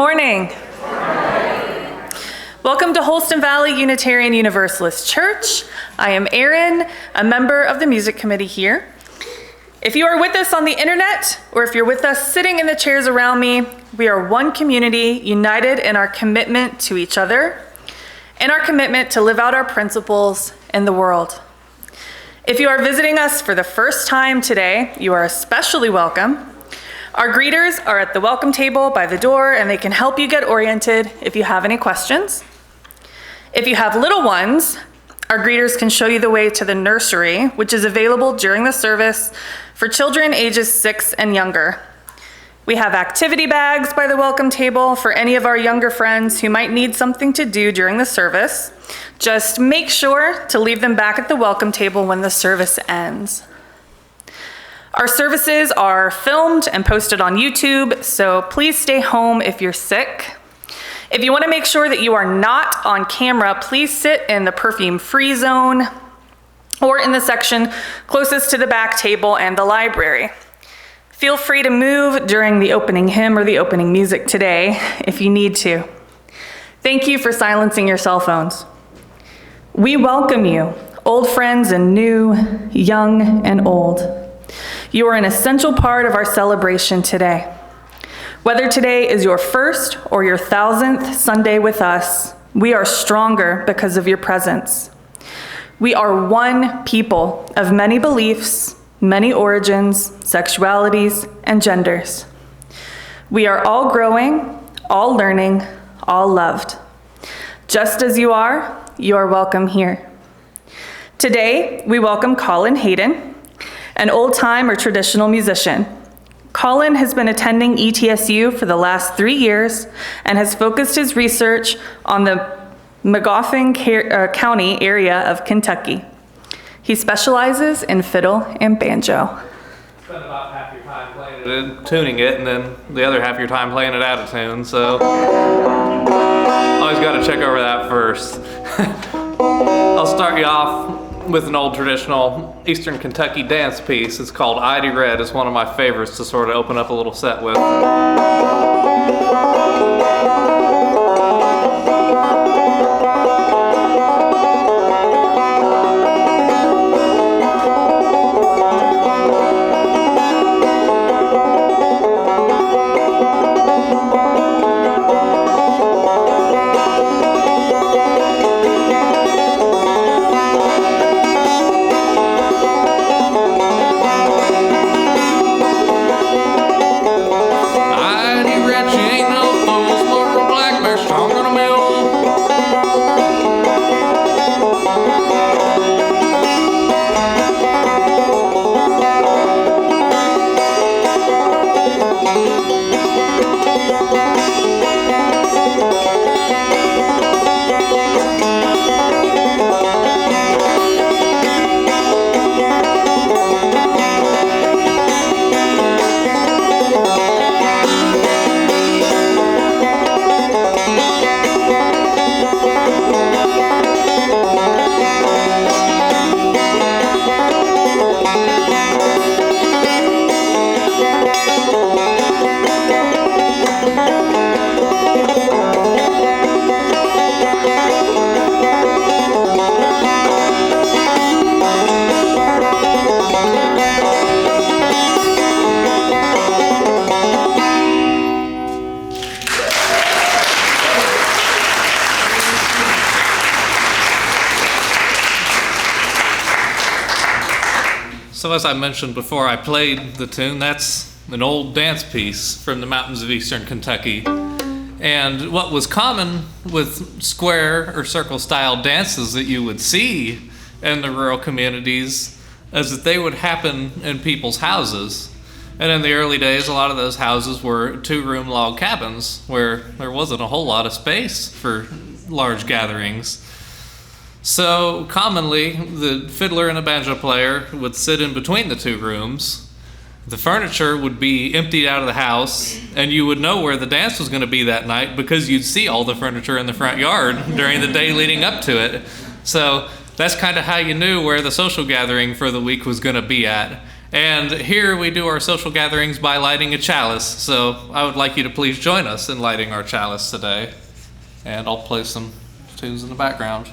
morning. Welcome to Holston Valley Unitarian Universalist Church. I am Erin, a member of the music committee here. If you are with us on the internet, or if you're with us sitting in the chairs around me, we are one community united in our commitment to each other and our commitment to live out our principles in the world. If you are visiting us for the first time today, you are especially welcome. Our greeters are at the welcome table by the door, and they can help you get oriented if you have any questions. If you have little ones, our greeters can show you the way to the nursery, which is available during the service for children ages 6 and younger. We have activity bags by the welcome table for any of our younger friends who might need something to do during the service. Just make sure to leave them back at the welcome table when the service ends. Our services are filmed and posted on YouTube, so please stay home if you're sick. If you want to make sure that you are not on camera, please sit in the perfume-free zone or in the section closest to the back table and the library. Feel free to move during the opening hymn or the opening music today if you need to. Thank you for silencing your cell phones. We welcome you, old friends and new, young and old. You are an essential part of our celebration today. Whether today is your first or your 1,000th Sunday with us, we are stronger because of your presence. We are one people of many beliefs, many origins, sexualities, and genders. We are all growing, all learning, all loved. Just as you are welcome here. Today, we welcome Colin Hayden, an old-time or traditional musician. Colin has been attending ETSU for the last 3 years and has focused his research on the Magoffin County area of Kentucky. He specializes in fiddle and banjo. Spend about half your time playing it, tuning it, and then the other half your time playing it out of tune, so always got to check over that first. I'll start you off with an old traditional Eastern Kentucky dance piece. It's called Idy Red. It's one of my favorites to sort of open up a little set with. So as I mentioned before, I played the tune. That's an old dance piece from the mountains of Eastern Kentucky. And what was common with square or circle style dances that you would see in the rural communities is that they would happen in people's houses. And in the early days, a lot of those houses were 2-room log cabins where there wasn't a whole lot of space for large gatherings. So commonly, the fiddler and the banjo player would sit in between the 2 rooms. The furniture would be emptied out of the house, and you would know where the dance was going to be that night because you'd see all the furniture in the front yard during the day leading up to it. So that's kind of how you knew where the social gathering for the week was going to be at. And here we do our social gatherings by lighting a chalice. So I would like you to please join us in lighting our chalice today. And I'll play some tunes in the background.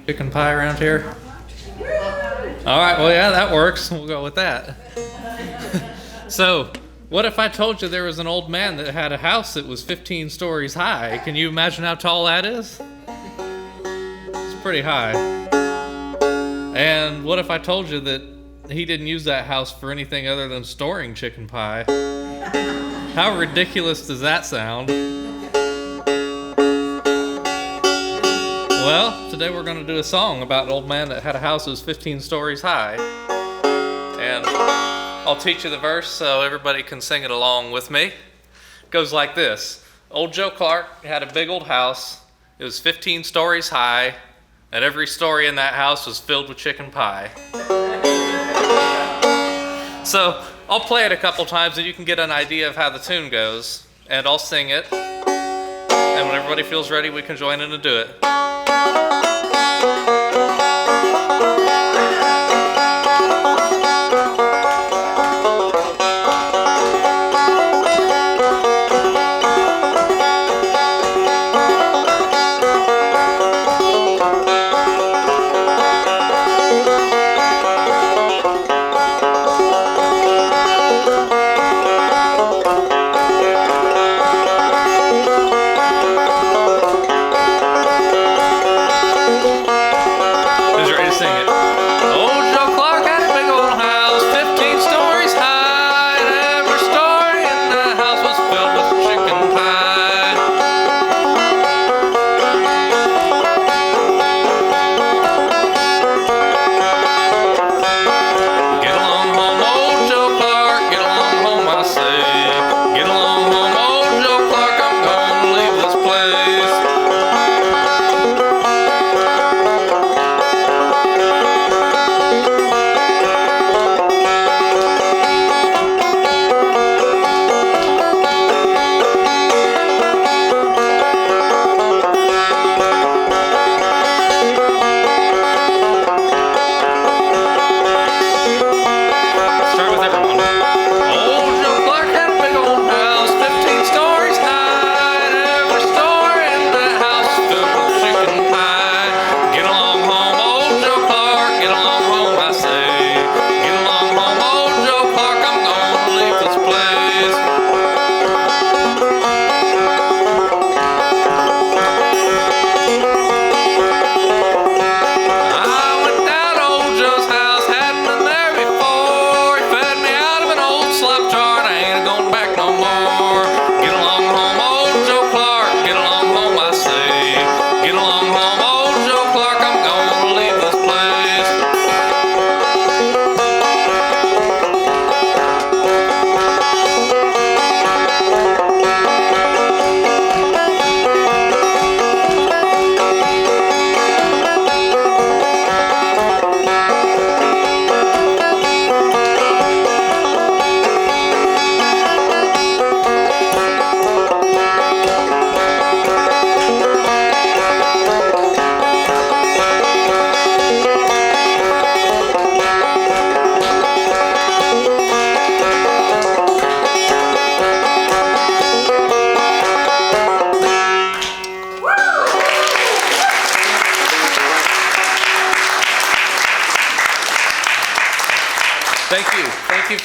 Chicken pie around here? All right, well, yeah, that works. We'll go with that. So, what if I told you there was an old man that had a house that was 15 stories high? Can you imagine how tall that is? It's pretty high. And what if I told you that he didn't use that house for anything other than storing chicken pie? How ridiculous does that sound? Well, today we're going to do a song about an old man that had a house that was 15 stories high. And I'll teach you the verse so everybody can sing it along with me. It goes like this. Old Joe Clark had a big old house. It was 15 stories high, and every story in that house was filled with chicken pie. So I'll play it a couple times and you can get an idea of how the tune goes. And I'll sing it. And when everybody feels ready, we can join in and do it.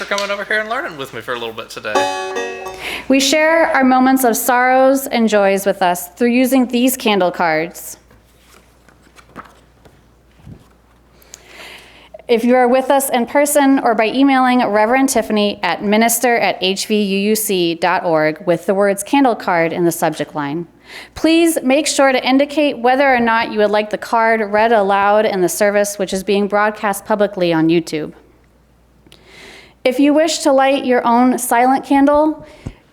for coming over here and learning with me for a little bit today. We share our moments of sorrows and joys with us through using these candle cards. If you are with us in person or by emailing Reverend Tiffany at minister@hvuuc.org with the words candle card in the subject line. Please make sure to indicate whether or not you would like the card read aloud in the service, which is being broadcast publicly on YouTube. If you wish to light your own silent candle,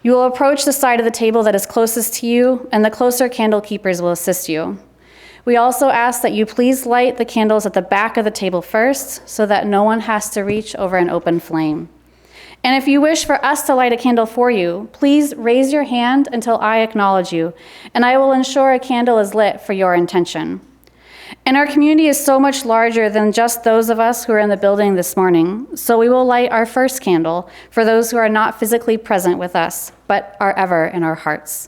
you will approach the side of the table that is closest to you, and the closer candle keepers will assist you. We also ask that you please light the candles at the back of the table first so that no one has to reach over an open flame. And if you wish for us to light a candle for you, please raise your hand until I acknowledge you, and I will ensure a candle is lit for your intention. And our community is so much larger than just those of us who are in the building this morning, so we will light our first candle for those who are not physically present with us, but are ever in our hearts.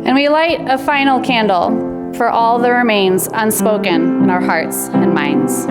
And we light a final candle for all that remains unspoken in our hearts and minds.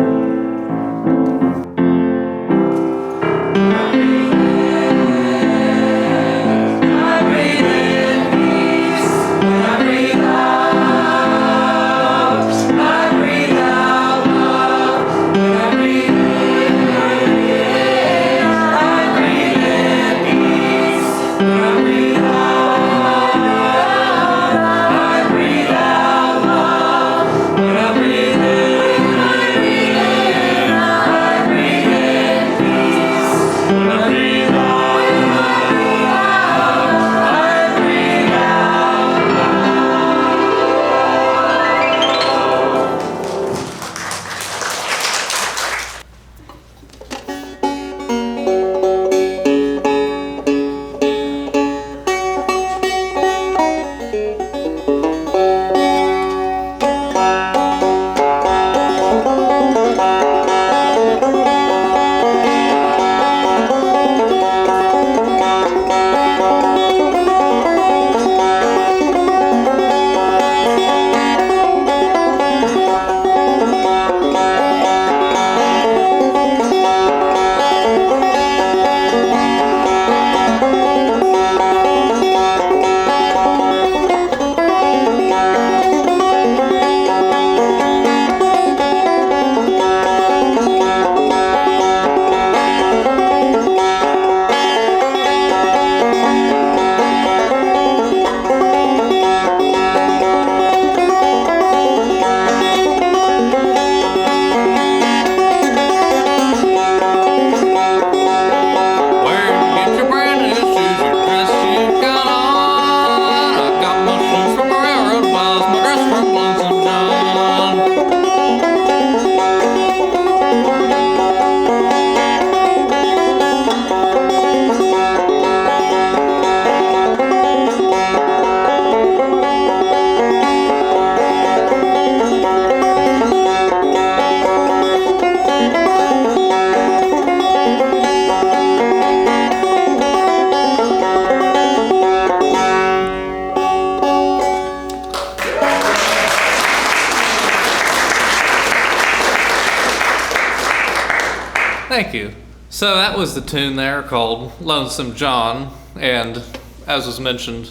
Thank you. So that was the tune there called Lonesome John, and as was mentioned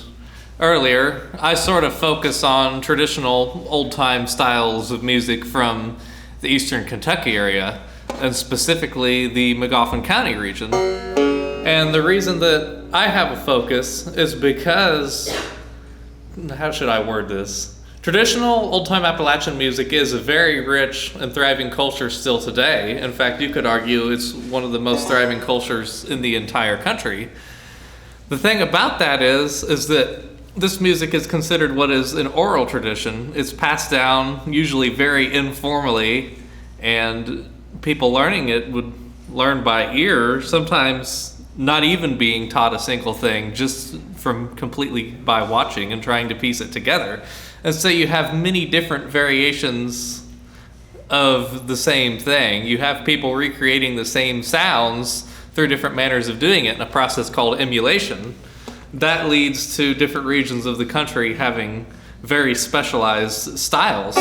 earlier, I sort of focus on traditional old-time styles of music from the eastern Kentucky area, and specifically the Magoffin County region. And the reason that I have a focus is because, how should I word this? Traditional old-time Appalachian music is a very rich and thriving culture still today. In fact, you could argue it's one of the most thriving cultures in the entire country. The thing about that is that this music is considered what is an oral tradition. It's passed down usually very informally, and people learning it would learn by ear, sometimes not even being taught a single thing, just from completely by watching and trying to piece it together. And so you have many different variations of the same thing. You have people recreating the same sounds through different manners of doing it in a process called emulation. That leads to different regions of the country having very specialized styles.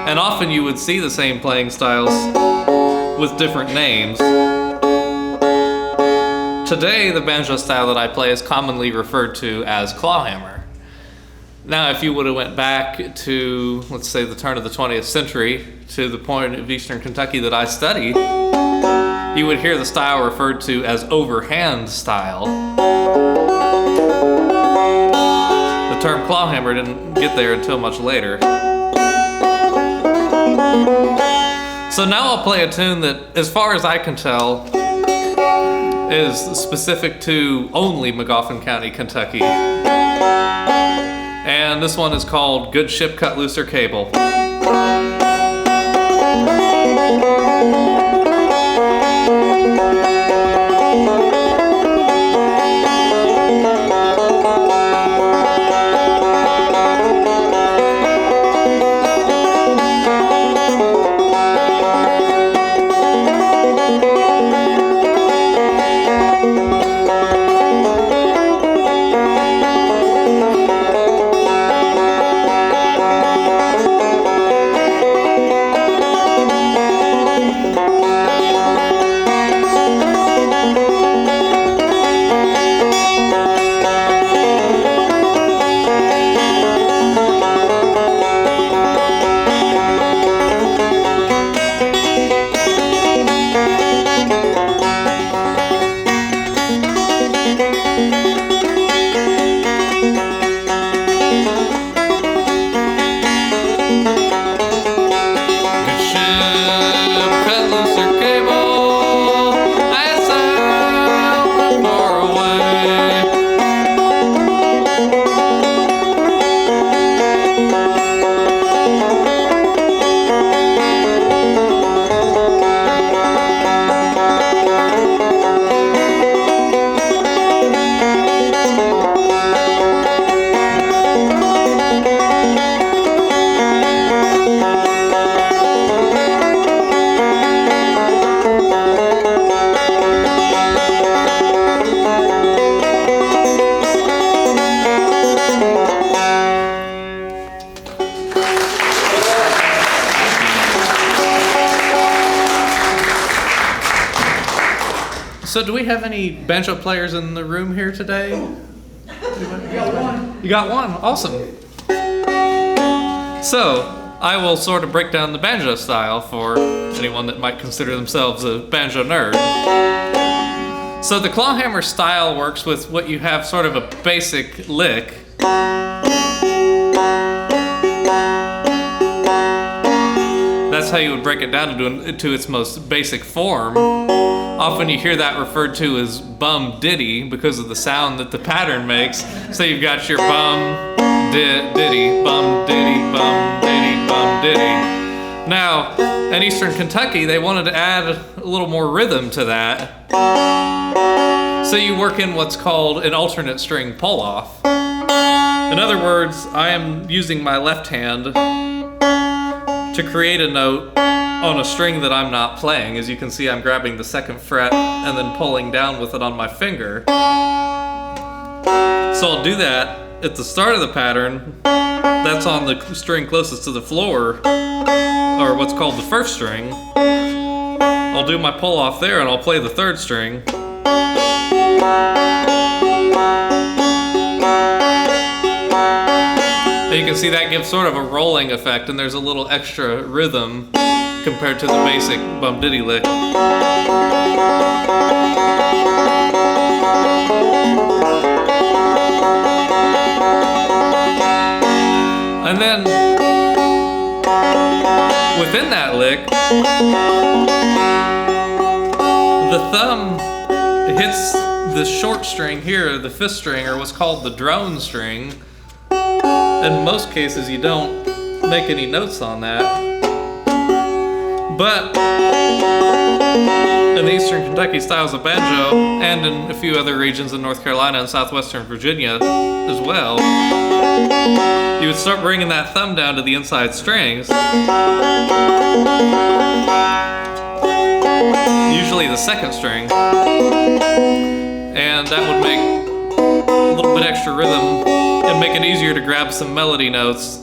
And often you would see the same playing styles with different names. Today, the banjo style that I play is commonly referred to as clawhammer. Now, if you would have went back to, let's say, the turn of the 20th century, to the point of eastern Kentucky that I study, you would hear the style referred to as overhand style. The term clawhammer didn't get there until much later. So now I'll play a tune that, as far as I can tell, is specific to only Magoffin County, Kentucky. And this one is called Good Ship Cut Looser Cable. So do we have any banjo players in the room here today? You got one. You got one? Awesome. So I will sort of break down the banjo style for anyone that might consider themselves a banjo nerd. So the clawhammer style works with what you have sort of a basic lick. That's how you would break it down to its most basic form. Often you hear that referred to as bum ditty because of the sound that the pattern makes. So you've got your bum, ditty, bum, ditty, bum, ditty, bum, ditty. Now, in eastern Kentucky, they wanted to add a little more rhythm to that. So you work in what's called an alternate string pull-off. In other words, I am using my left hand to create a note on a string that I'm not playing. As you can see, I'm grabbing the second fret and then pulling down with it on my finger. So I'll do that at the start of the pattern. That's on the string closest to the floor, or what's called the first string. I'll do my pull off there and I'll play the third string. And you can see that gives sort of a rolling effect, and there's a little extra rhythm compared to the basic bum diddy lick. And then within that lick, the thumb hits the short string here, the fifth string, or what's called the drone string. In most cases, you don't make any notes on that. But in the Eastern Kentucky styles of banjo, and in a few other regions in North Carolina and southwestern Virginia as well, you would start bringing that thumb down to the inside strings, usually the second string, and that would make a little bit extra rhythm and make it easier to grab some melody notes.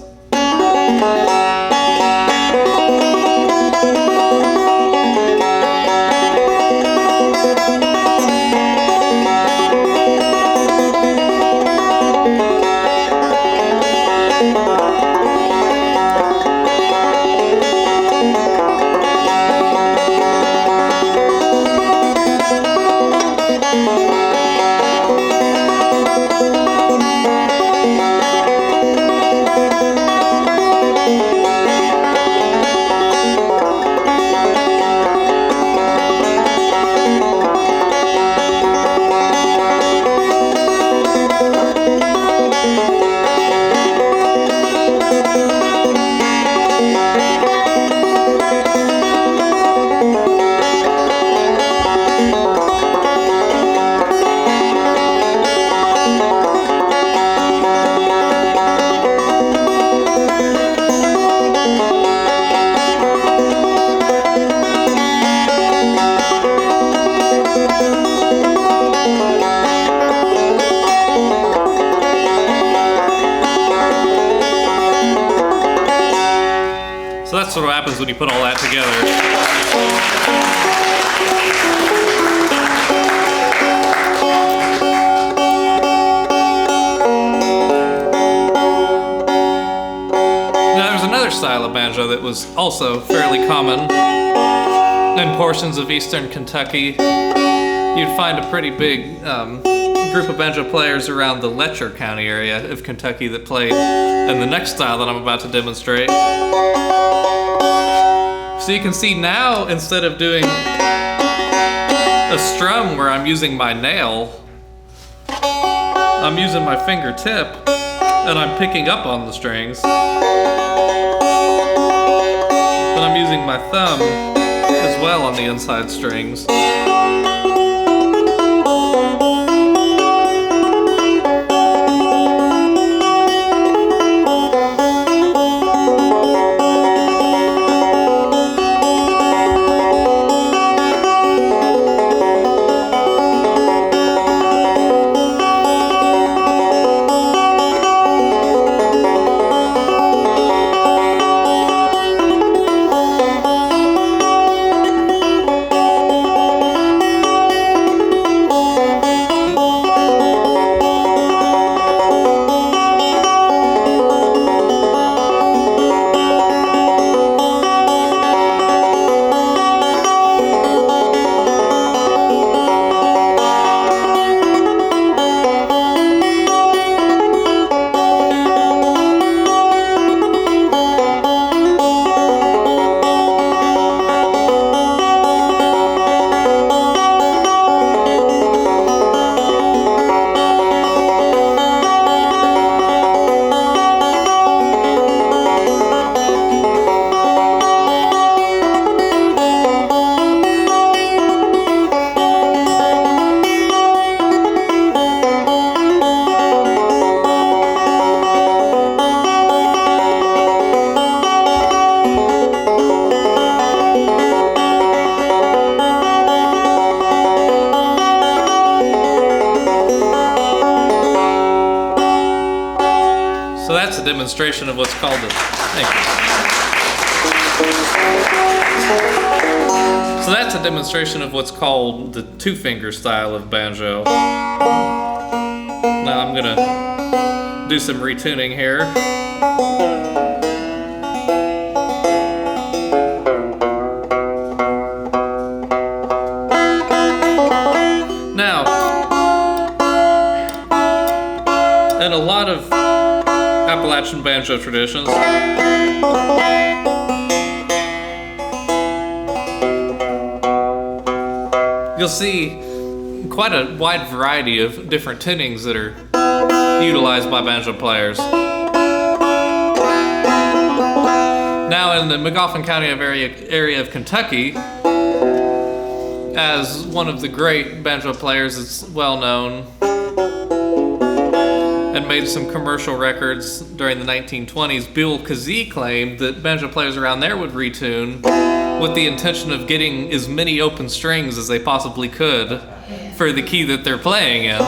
So that's what happens when you put all that together. Now there's another style of banjo that was also fairly common in portions of Eastern Kentucky. You'd find a pretty big group of banjo players around the Letcher County area of Kentucky that played in the next style that I'm about to demonstrate. So you can see now, instead of doing a strum where I'm using my nail, I'm using my fingertip and I'm picking up on the strings. But I'm using my thumb as well on the inside strings. So that's a demonstration of what's called a, thank you. So that's a demonstration of what's called the two-finger style of banjo. Now I'm gonna do some retuning here. Now, in a lot of Appalachian banjo traditions, you'll see quite a wide variety of different tunings that are utilized by banjo players. Now in the McGoffin County area of Kentucky, as one of the great banjo players that's well known and made some commercial records during the 1920s, Bill Kazee claimed that banjo players around there would retune with the intention of getting as many open strings as they possibly could for the key that they're playing in.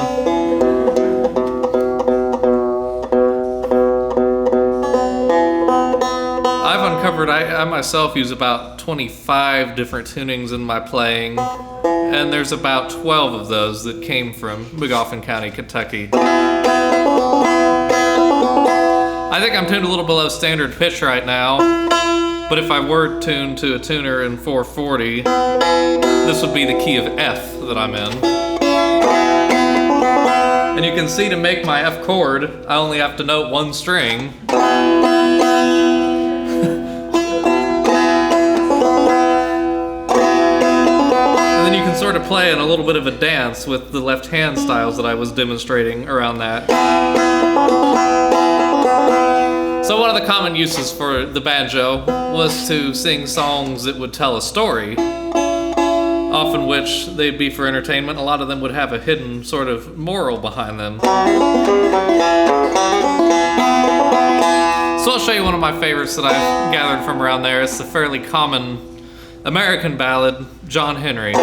I've uncovered I myself use about 25 different tunings in my playing, and there's about 12 of those that came from McGoffin County, Kentucky. I think I'm tuned a little below standard pitch right now, but if I were tuned to a tuner in 440, this would be the key of F that I'm in. And you can see to make my F chord, I only have to note one string. And then you can sort of play in a little bit of a dance with the left hand styles that I was demonstrating around that. So one of the common uses for the banjo was to sing songs that would tell a story, often which they'd be for entertainment. A lot of them would have a hidden sort of moral behind them. So I'll show you one of my favorites that I've gathered from around there. It's the fairly common American ballad, John Henry.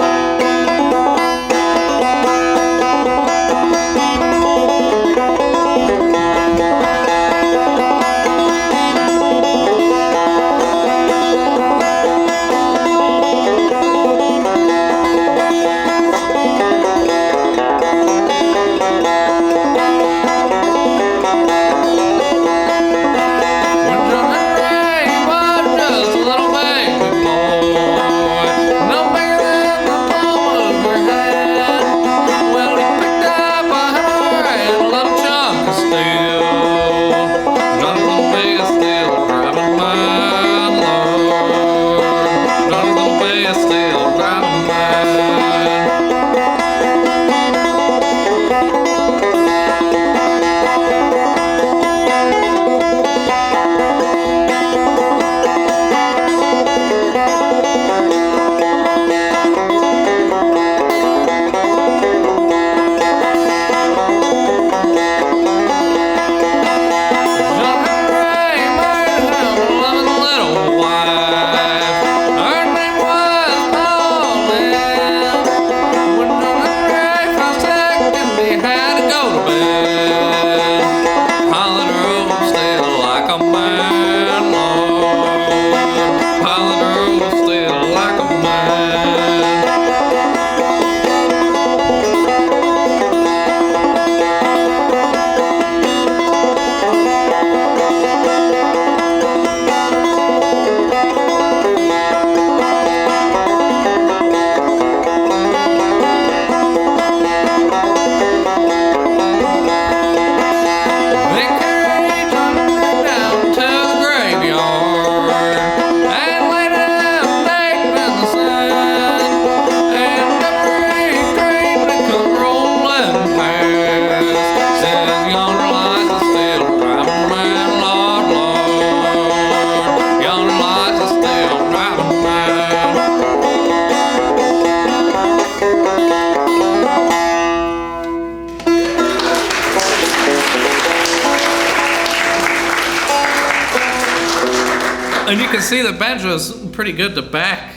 And you can see that banjo's pretty good to back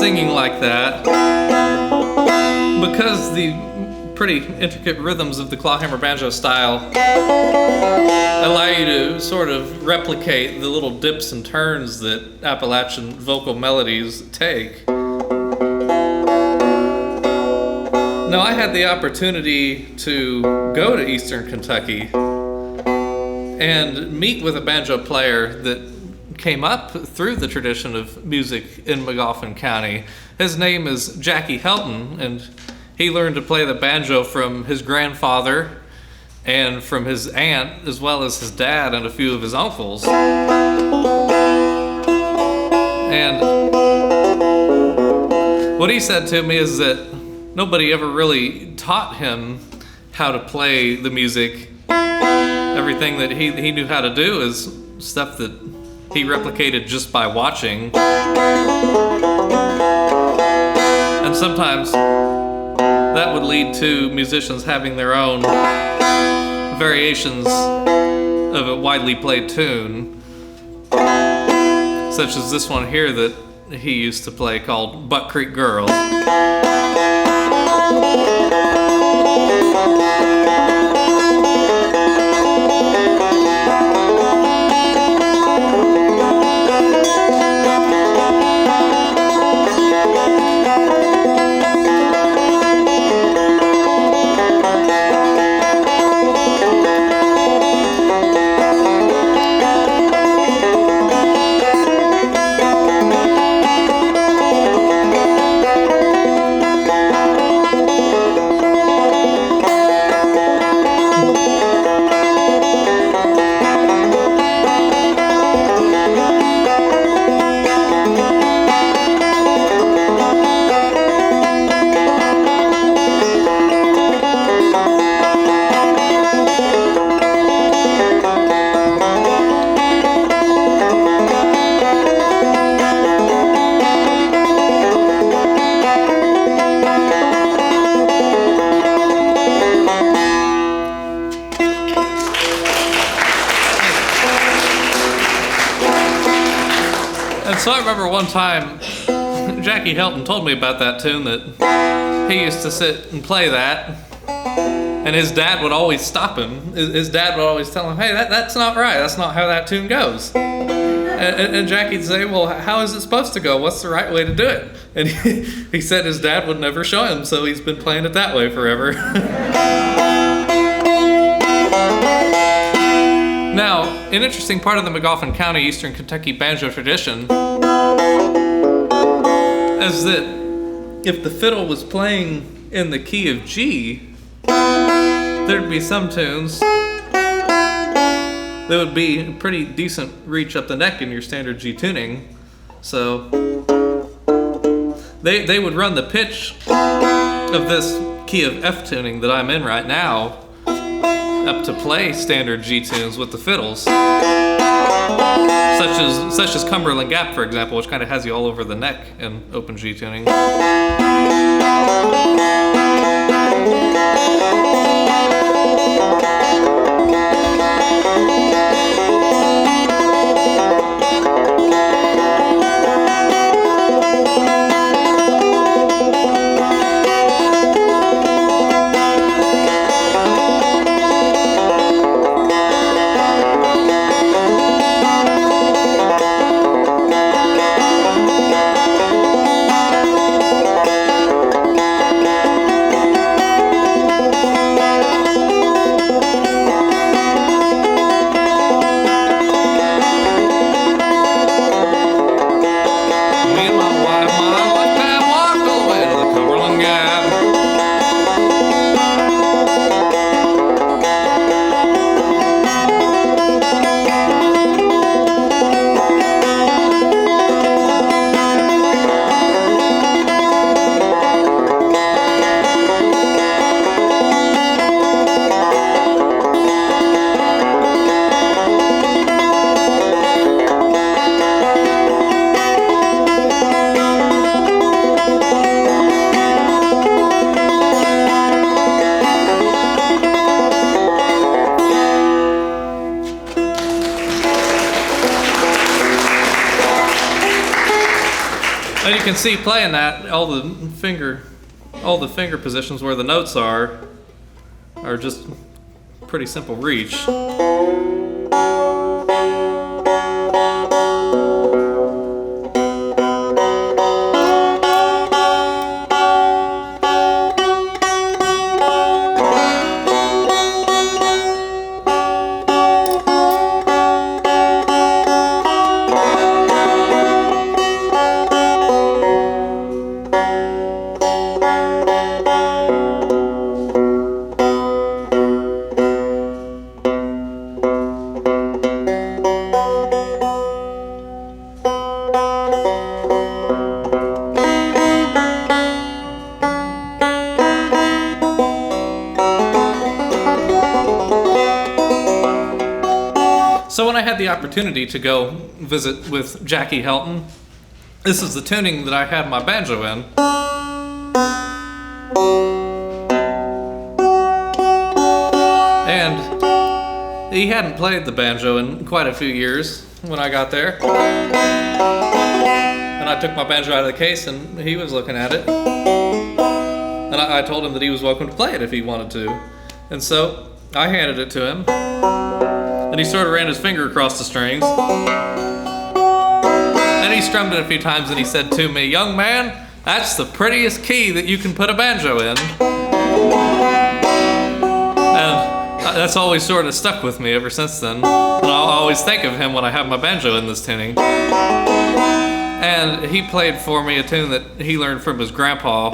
singing like that, because the pretty intricate rhythms of the clawhammer banjo style allow you to sort of replicate the little dips and turns that Appalachian vocal melodies take. Now, I had the opportunity to go to Eastern Kentucky and meet with a banjo player that came up through the tradition of music in Magoffin County. His name is Jackie Helton, and he learned to play the banjo from his grandfather and from his aunt, as well as his dad and a few of his uncles. And what he said to me is that nobody ever really taught him how to play the music. Everything that he knew how to do is stuff that he replicated just by watching. And sometimes that would lead to musicians having their own variations of a widely played tune, such as this one here that he used to play called Buck Creek Girl. So I remember one time Jackie Helton told me about that tune, that he used to sit and play that, and his dad would always stop him. His dad would always tell him, hey, that's not right, that's not how that tune goes. And Jackie'd say, well, how is it supposed to go? What's the right way to do it? And he said his dad would never show him, so he's been playing it that way forever. Now, an interesting part of the Magoffin County, Eastern Kentucky banjo tradition is that if the fiddle was playing in the key of G, there'd be some tunes that would be a pretty decent reach up the neck in your standard G tuning. So they would run the pitch of this key of F tuning that I'm in right now up to play standard G tunes with the fiddles, such as Cumberland Gap, for example, which kind of has you all over the neck in open G tuning. And you can see playing that, all the finger positions where the notes are are just pretty simple reach. So when I had the opportunity to go visit with Jackie Helton, this is the tuning that I had my banjo in. And he hadn't played the banjo in quite a few years when I got there. And I took my banjo out of the case and he was looking at it. And I told him that he was welcome to play it if he wanted to. And so I handed it to him. And he sort of ran his finger across the strings. And he strummed it a few times and he said to me, "Young man, that's the prettiest key that you can put a banjo in." And that's always sort of stuck with me ever since then. And I'll always think of him when I have my banjo in this tuning. And he played for me a tune that he learned from his grandpa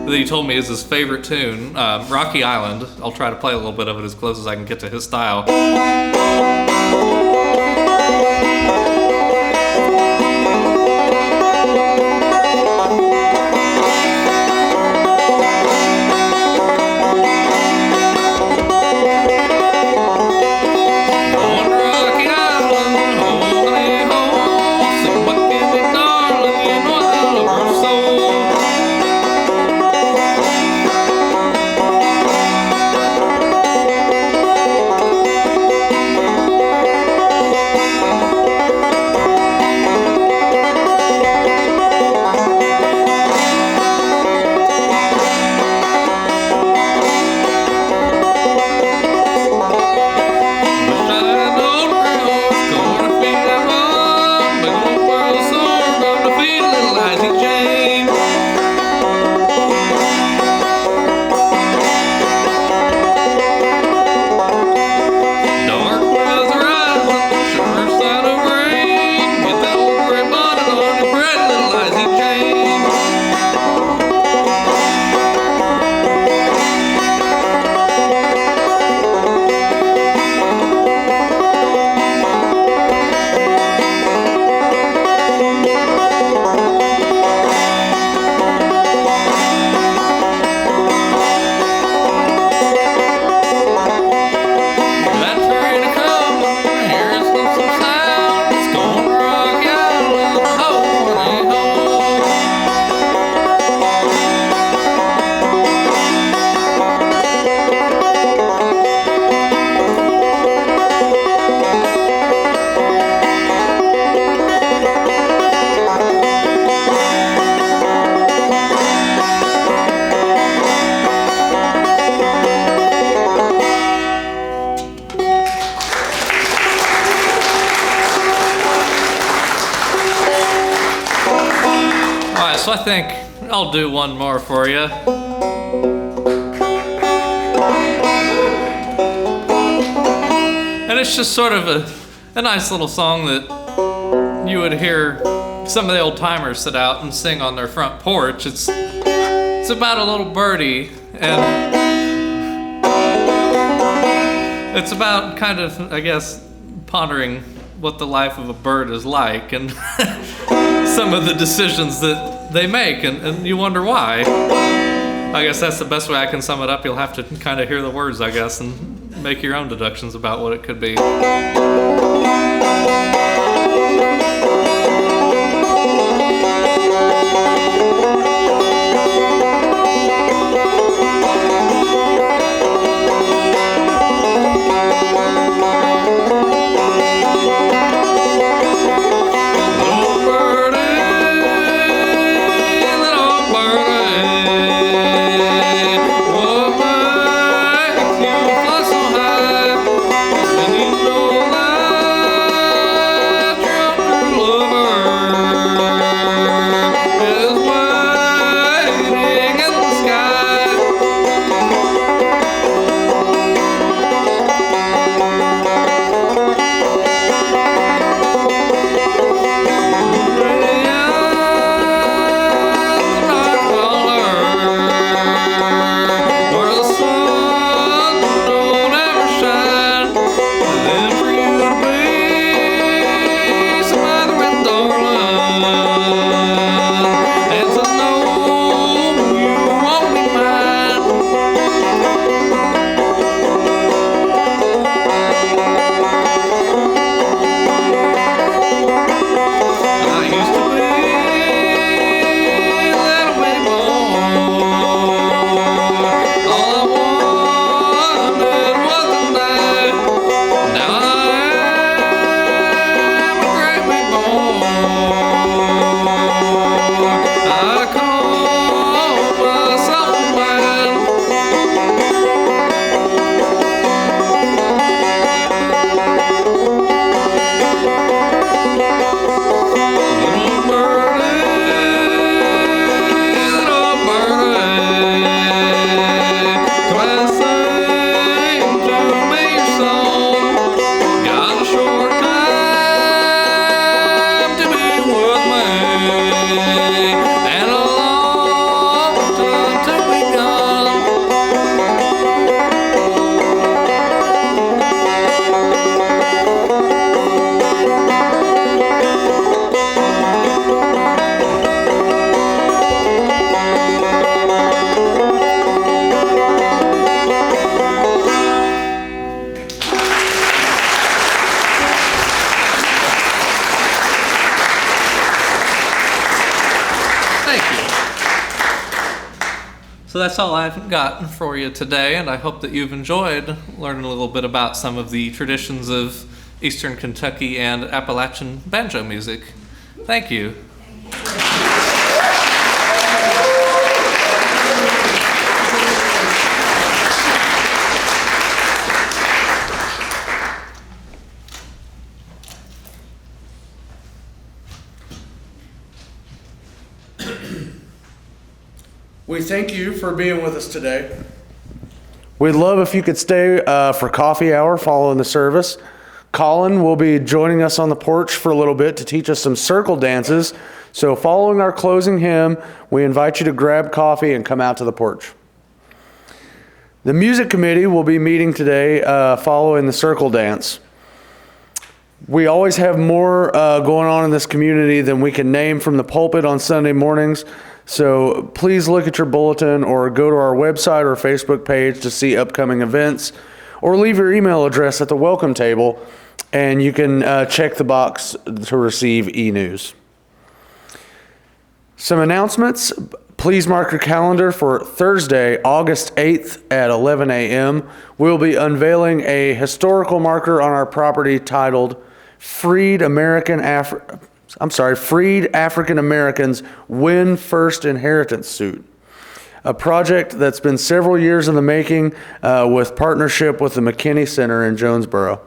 that he told me is his favorite tune, Rocky Island. I'll try to play a little bit of it as close as I can get to his style. So I think I'll do one more for you. And it's just sort of a nice little song that you would hear some of the old timers sit out and sing on their front porch. It's about a little birdie, and it's about kind of, I guess, pondering what the life of a bird is like and some of the decisions that they make, and you wonder why. I guess that's the best way I can sum it up. You'll have to kind of hear the words, I guess, and make your own deductions about what it could be. Little birdie, woman. So that's all I've got for you today, and I hope that you've enjoyed learning a little bit about some of the traditions of Eastern Kentucky and Appalachian banjo music. Thank you. We thank you for being with us today. We'd love if you could stay for coffee hour following the service. Colin will be joining us on the porch for a little bit to teach us some circle dances. So following our closing hymn, we invite you to grab coffee and come out to the porch. The music committee will be meeting today following the circle dance. We always have more going on in this community than we can name from the pulpit on Sunday mornings. So please look at your bulletin or go to our website or Facebook page to see upcoming events, or leave your email address at the welcome table and you can check the box to receive e-news. Some announcements. Please mark your calendar for Thursday, August 8th at 11 a.m. We'll be unveiling a historical marker on our property titled Freed African Americans Win First Inheritance Suit, a project that's been several years in the making with partnership with the McKinney Center in Jonesboro.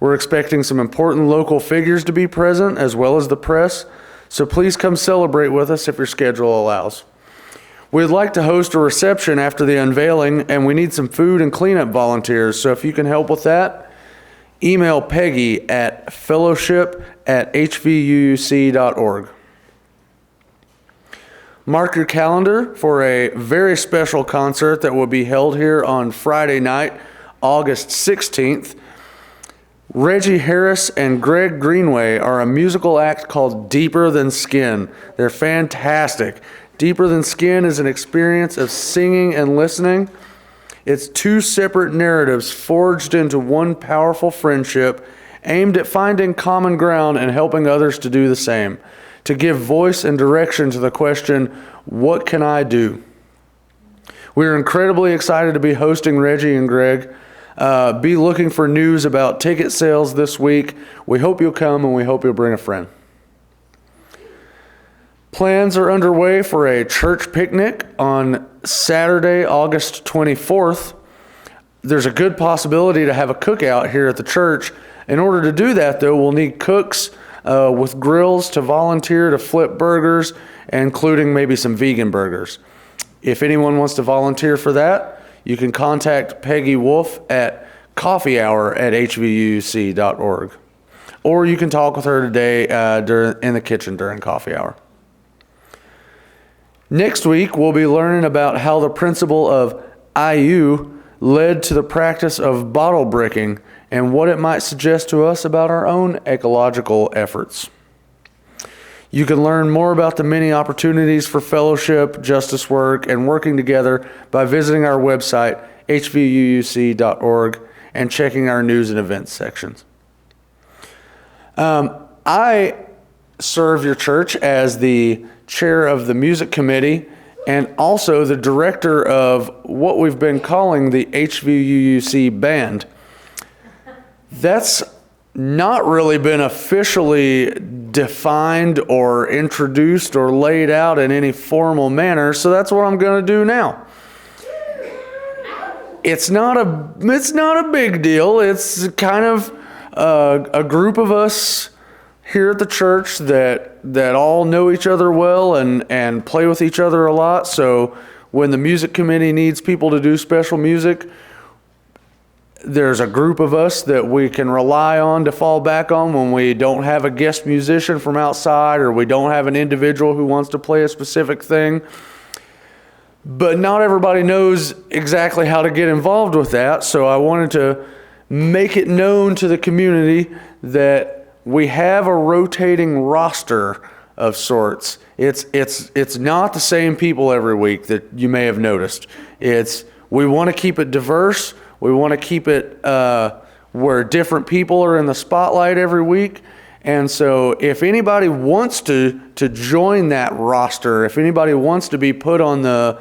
We're expecting some important local figures to be present as well as the press, so please come celebrate with us if your schedule allows. We'd like to host a reception after the unveiling, and we need some food and cleanup volunteers, so if you can help with that, email Peggy at fellowship@hvuuc.org. Mark your calendar for a very special concert that will be held here on Friday night, August 16th. Reggie Harris and Greg Greenway are a musical act called Deeper Than Skin. They're fantastic. Deeper Than Skin is an experience of singing and listening. It's two separate narratives forged into one powerful friendship aimed at finding common ground and helping others to do the same, to give voice and direction to the question, what can I do? We're incredibly excited to be hosting Reggie and Greg. Be looking for news about ticket sales this week. We hope you'll come and we hope you'll bring a friend. Plans are underway for a church picnic on Saturday, August 24th. There's a good possibility to have a cookout here at the church. In order to do that, though, we'll need cooks with grills to volunteer to flip burgers, including maybe some vegan burgers. If anyone wants to volunteer for that, you can contact Peggy Wolf at coffeehour@hvuuc.org. Or you can talk with her today in the kitchen during coffee hour. Next week, we'll be learning about how the principle of IU led to the practice of bottle bricking and what it might suggest to us about our own ecological efforts. You can learn more about the many opportunities for fellowship, justice work, and working together by visiting our website, hvuuc.org, and checking our news and events sections. I serve your church as the chair of the music committee and also the director of what we've been calling the HVUUC band. That's not really been officially defined or introduced or laid out in any formal manner, so that's what I'm going to do now. It's not a big deal. It's kind of a group of us here at the church that all know each other well and play with each other a lot. So when the music committee needs people to do special music, there's a group of us that we can rely on to fall back on when we don't have a guest musician from outside or we don't have an individual who wants to play a specific thing. But not everybody knows exactly how to get involved with that. So I wanted to make it known to the community that we have a rotating roster of sorts. It's not the same people every week that you may have noticed. We want to keep it diverse. We want to keep it where different people are in the spotlight every week. And so if anybody wants to join that roster, if anybody wants to be put on the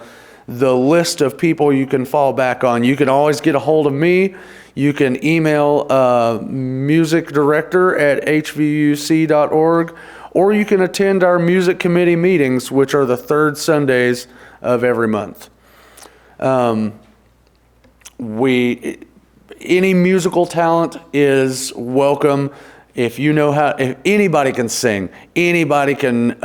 the list of people you can fall back on. You can always get a hold of me. You can email musicdirector@hvuc.org, or you can attend our music committee meetings, which are the third Sundays of every month. Any musical talent is welcome. If you know if anybody can sing, anybody can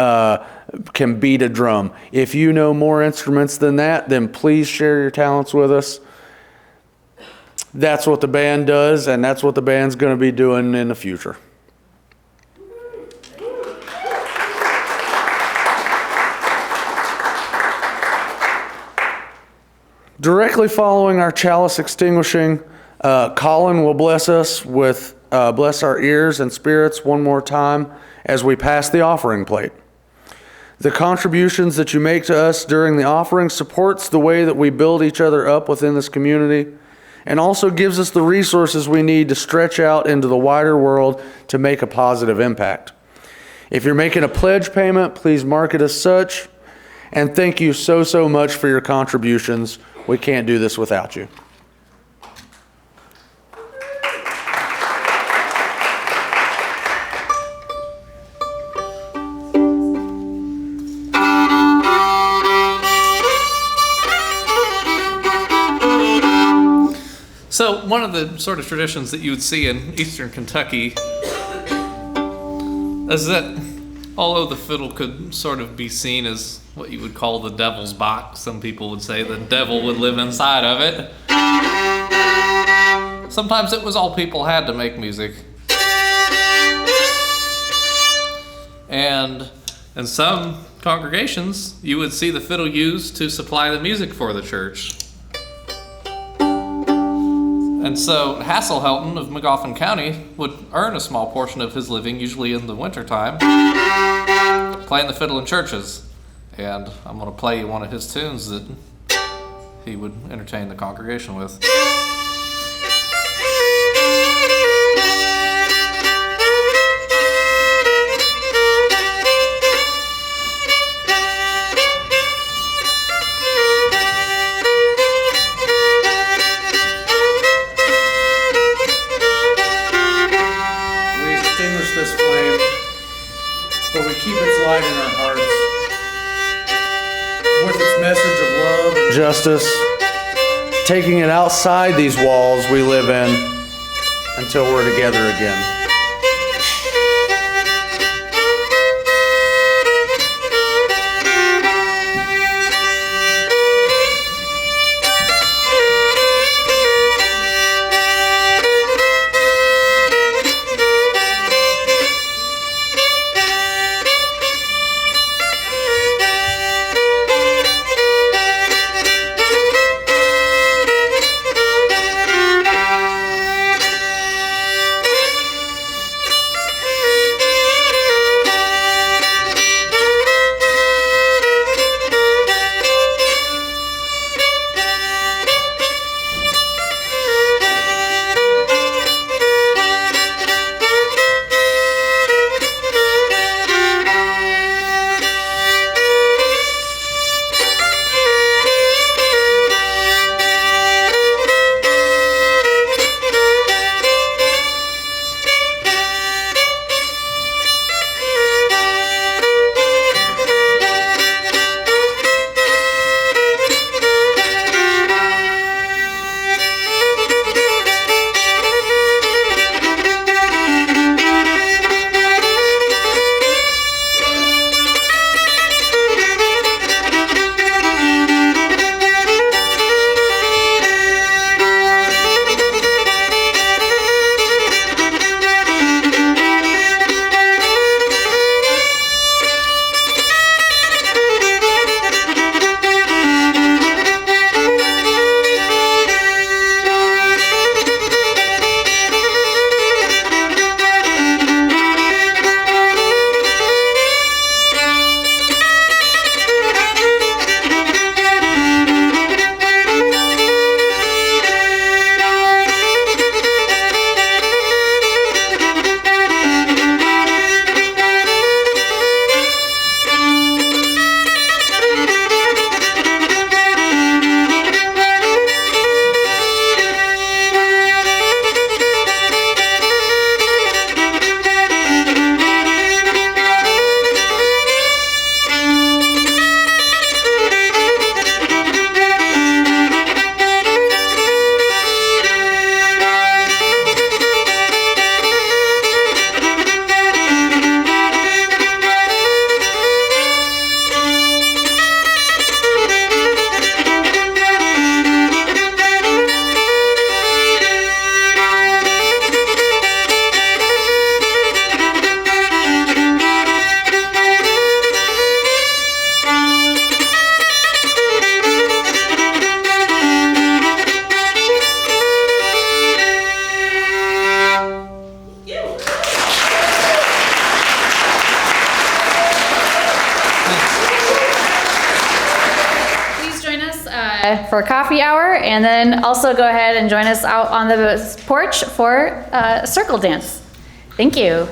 beat a drum. If you know more instruments than that, then please share your talents with us. That's what the band does, and that's what the band's going to be doing in the future. Directly following our chalice extinguishing, Colin will bless us with bless our ears and spirits one more time as we pass the offering plate. The contributions that you make to us during the offering supports the way that we build each other up within this community, and also gives us the resources we need to stretch out into the wider world to make a positive impact. If you're making a pledge payment, please mark it as such. And thank you so much for your contributions. We can't do this without you. So one of the sort of traditions that you would see in eastern Kentucky is that although the fiddle could sort of be seen as what you would call the devil's box, some people would say the devil would live inside of it. Sometimes it was all people had to make music. And in some congregations, you would see the fiddle used to supply the music for the church. And so Hasselhelton of Magoffin County would earn a small portion of his living, usually in the wintertime, playing the fiddle in churches. And I'm going to play you one of his tunes that he would entertain the congregation with. This flame, but we keep its light in our hearts with its message of love and justice, taking it outside these walls we live in until we're together again. for coffee hour, and then also go ahead and join us out on the porch for a circle dance. Thank you.